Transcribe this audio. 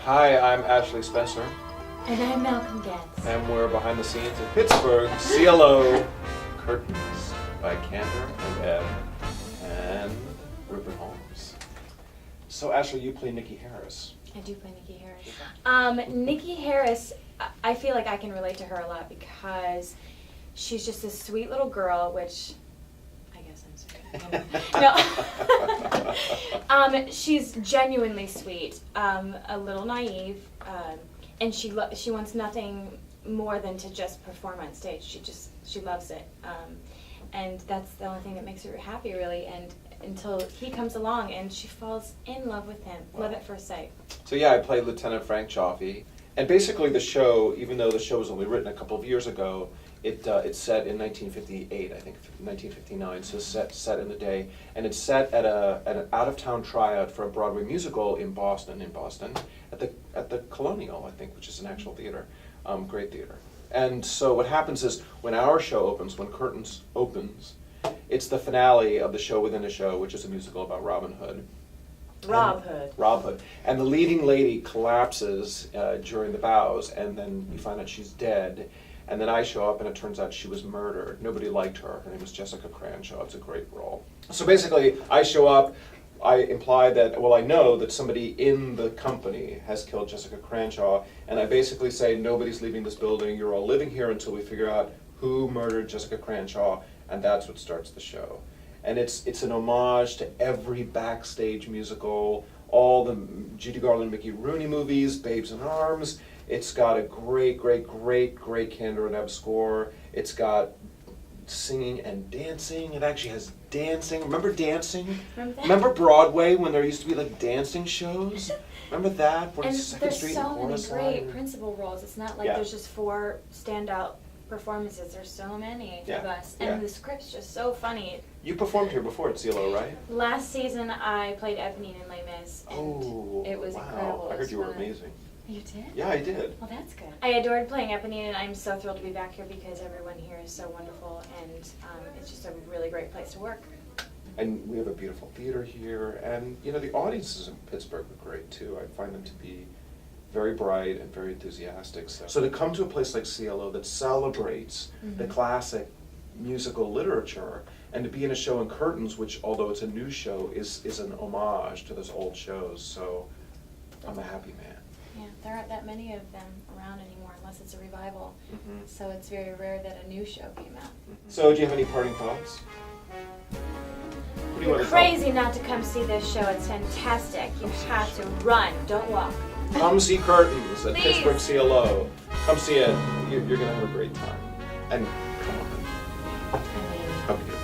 Hi, I'm Ashley Spencer, And I'm Malcolm Getz. and we're behind the scenes at Pittsburgh CLO Curtains by Cantor and Ebb and Rupert Holmes. So Ashley, you play Niki Harris. I do play Niki Harris. Niki Harris, I feel like I can relate to her a lot because she's just this sweet little girl, which I guess I'm sweet. No. She's genuinely sweet, a little naive, and she wants nothing more than to just perform on stage. She loves it, and that's the only thing that makes her happy, really. And until he comes along and she falls in love with him, love at first sight. So yeah, I played Lieutenant Frank Cioffi, and basically the show, even though the show was only written a couple of years ago, it's set in 1958, I think 1959. So set in the day, and it's set at an out-of-town tryout for a Broadway musical in Boston, at the Colonial, I think, which is an actual theater, great theater. And so what happens is when our show opens, when Curtains opens, it's the finale of the show within a show, which is a musical about Robin Hood. Rob Hood. And the leading lady collapses during the bows, and then you find out she's dead. And then I show up, and it turns out she was murdered. Nobody liked her. Her name was Jessica Cranshaw. It's a great role. So basically, I show up. I imply that, well, I know that somebody in the company has killed Jessica Cranshaw, and I basically say, nobody's leaving this building. You're all living here until we figure out who murdered Jessica Cranshaw, and that's what starts the show. And it's an homage to every backstage musical, all the Judy Garland, Mickey Rooney movies, Babes in Arms. It's got a great Cantor and Ebb score. It's got singing and dancing. It actually has dancing. Remember dancing? Remember Broadway when there used to be like dancing shows? Remember that? And there's so many great principal roles. It's not like there's just 4 standout performances. There's so many of us. And the script's just so funny. You performed here before at CLO, right? Last season I played Eponine in Les Mis, and it was incredible. I heard you were amazing. You did? Yeah, I did. Well, that's good. I adored playing Eponine, and I'm so thrilled to be back here because everyone here is so wonderful, and it's just a really great place to work. And we have a beautiful theater here, and you know the audiences in Pittsburgh are great too. I find them to be very bright and very enthusiastic. So to come to a place like CLO that celebrates the classic musical literature, and to be in a show in Curtains, which although it's a new show, is an homage to those old shows. So I'm a happy man. Yeah, there aren't that many of them around anymore unless it's a revival. So it's very rare that a new show came out. So do you have any parting thoughts? You're crazy not to come see this show. It's fantastic. You have to run, don't walk. Come see Curtains at Please. Pittsburgh CLO. Come see it. You're going to have a great time. And come on. I mean, How beautiful.